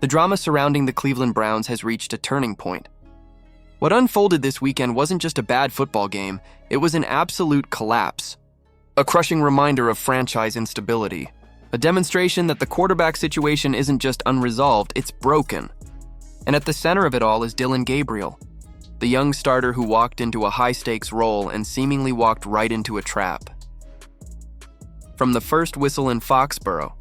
The drama surrounding the Cleveland Browns has reached a turning point. What unfolded this weekend wasn't just a bad football game, it was an absolute collapse. A crushing reminder of franchise instability. A demonstration that the quarterback situation isn't just unresolved, it's broken. And at the center of it all is Dillon Gabriel, the young starter who walked into a high-stakes role and seemingly walked right into a trap. From the first whistle in Foxborough,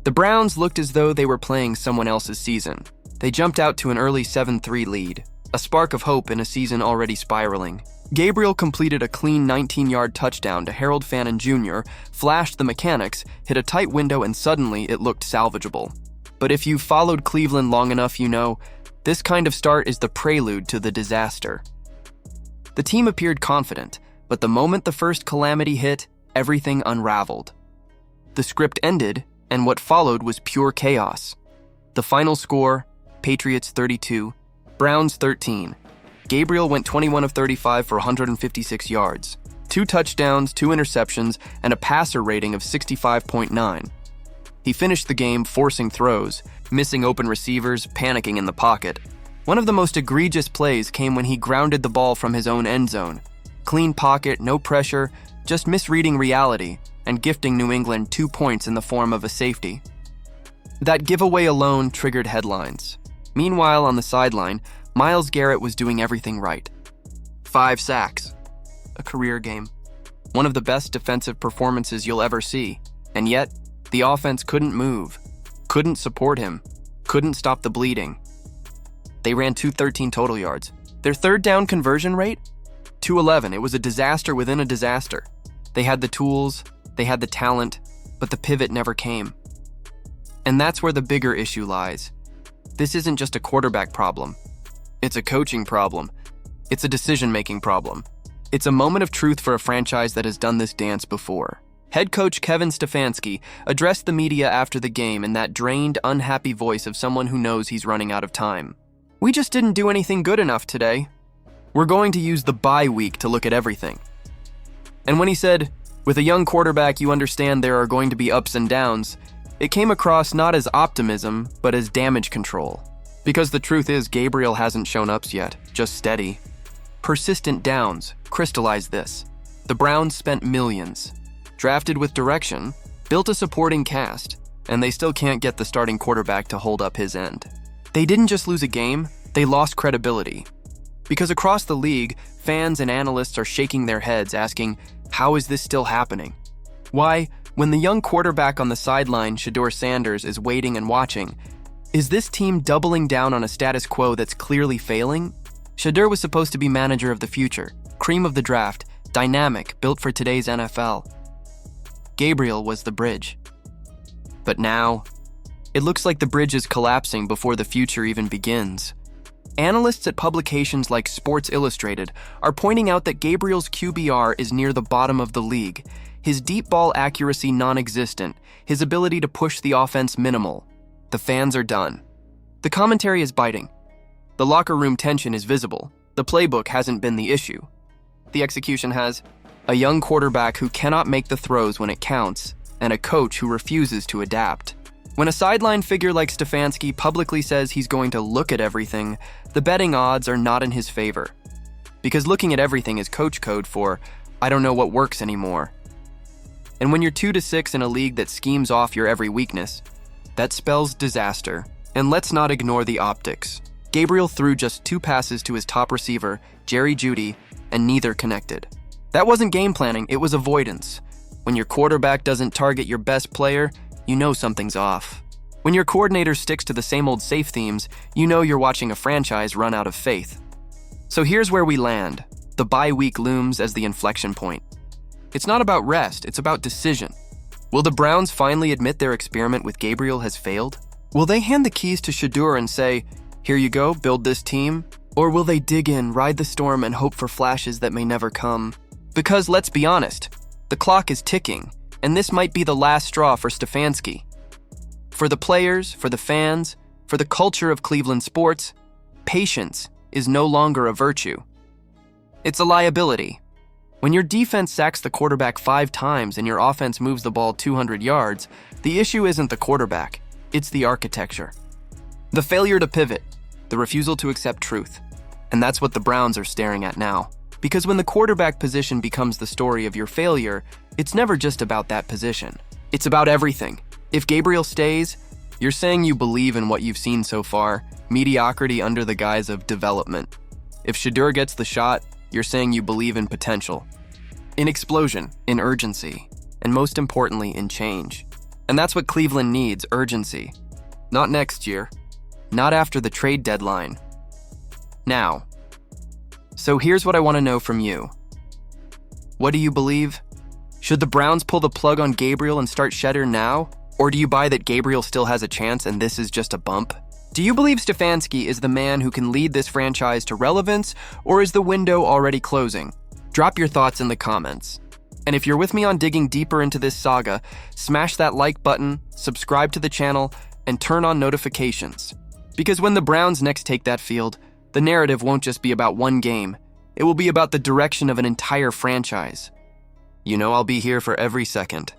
the Browns looked as though they were playing someone else's season. They jumped out to an early 7-3 lead, a spark of hope in a season already spiraling. Gabriel completed a clean 19-yard touchdown to Harold Fannin Jr., flashed the mechanics, hit a tight window, and suddenly it looked salvageable. But if you've followed Cleveland long enough, you know, this kind of start is the prelude to the disaster. The team appeared confident, but the moment the first calamity hit, everything unraveled. The script ended, and what followed was pure chaos. The final score, Patriots 32, Browns 13. Gabriel went 21 of 35 for 156 yards, 2 touchdowns, 2 interceptions, and a passer rating of 65.9. He finished the game forcing throws, missing open receivers, panicking in the pocket. One of the most egregious plays came when he grounded the ball from his own end zone. Clean pocket, no pressure, just misreading reality and gifting New England 2 points in the form of a safety. That giveaway alone triggered headlines. Meanwhile, on the sideline, Myles Garrett was doing everything right. 5 sacks. A career game. One of the best defensive performances you'll ever see. And yet, the offense couldn't move, couldn't support him, couldn't stop the bleeding. They ran 213 total yards. Their third down conversion rate? 211. It was a disaster within a disaster. They had the tools, they had the talent, but the pivot never came. And that's where the bigger issue lies. This isn't just a quarterback problem. It's a coaching problem. It's a decision-making problem. It's a moment of truth for a franchise that has done this dance before. Head coach Kevin Stefanski addressed the media after the game in that drained, unhappy voice of someone who knows he's running out of time. "We just didn't do anything good enough today. We're going to use the bye week to look at everything." And when he said, "With a young quarterback, you understand there are going to be ups and downs," it came across not as optimism, but as damage control. Because the truth is, Gabriel hasn't shown ups yet, just steady. Persistent downs crystallized this. The Browns spent millions, drafted with direction, built a supporting cast, and they still can't get the starting quarterback to hold up his end. They didn't just lose a game, they lost credibility. Because across the league, fans and analysts are shaking their heads asking, how is this still happening? Why, when the young quarterback on the sideline, Shedeur, is waiting and watching, is this team doubling down on a status quo that's clearly failing? Shedeur was supposed to be manager of the future, cream of the draft, dynamic, built for today's NFL. Gabriel was the bridge. But now, it looks like the bridge is collapsing before the future even begins. Analysts at publications like Sports Illustrated are pointing out that Gabriel's QBR is near the bottom of the league, his deep ball accuracy non-existent, his ability to push the offense minimal. The fans are done. The commentary is biting. The locker room tension is visible. The playbook hasn't been the issue. The execution has. A young quarterback who cannot make the throws when it counts, and a coach who refuses to adapt. When a sideline figure like Stefanski publicly says he's going to look at everything, the betting odds are not in his favor. Because looking at everything is coach code for, I don't know what works anymore. And when you're 2-6 in a league that schemes off your every weakness, that spells disaster. And let's not ignore the optics. Gabriel threw just 2 passes to his top receiver, Jerry Jeudy, and neither connected. That wasn't game planning, it was avoidance. When your quarterback doesn't target your best player, you know something's off. When your coordinator sticks to the same old safe themes, you know you're watching a franchise run out of faith. So here's where we land. The bye week looms as the inflection point. It's not about rest, it's about decision. Will the Browns finally admit their experiment with Gabriel has failed? Will they hand the keys to Shedeur and say, here you go, build this team? Or will they dig in, ride the storm, and hope for flashes that may never come? Because let's be honest, the clock is ticking, and this might be the last straw for Stefanski. For the players, for the fans, for the culture of Cleveland sports, patience is no longer a virtue. It's a liability. When your defense sacks the quarterback 5 times and your offense moves the ball 200 yards, the issue isn't the quarterback, it's the architecture. The failure to pivot, the refusal to accept truth. And that's what the Browns are staring at now. Because when the quarterback position becomes the story of your failure, it's never just about that position. It's about everything. If Gabriel stays, you're saying you believe in what you've seen so far, mediocrity under the guise of development. If Shedeur gets the shot, you're saying you believe in potential, in explosion, in urgency, and most importantly, in change. And that's what Cleveland needs, urgency. Not next year, not after the trade deadline. Now. So here's what I want to know from you. What do you believe? Should the Browns pull the plug on Gabriel and start Shedeur now? Or do you buy that Gabriel still has a chance and this is just a bump? Do you believe Stefanski is the man who can lead this franchise to relevance, or is the window already closing? Drop your thoughts in the comments. And if you're with me on digging deeper into this saga, smash that like button, subscribe to the channel, and turn on notifications. Because when the Browns next take that field, the narrative won't just be about one game. It will be about the direction of an entire franchise. You know I'll be here for every second.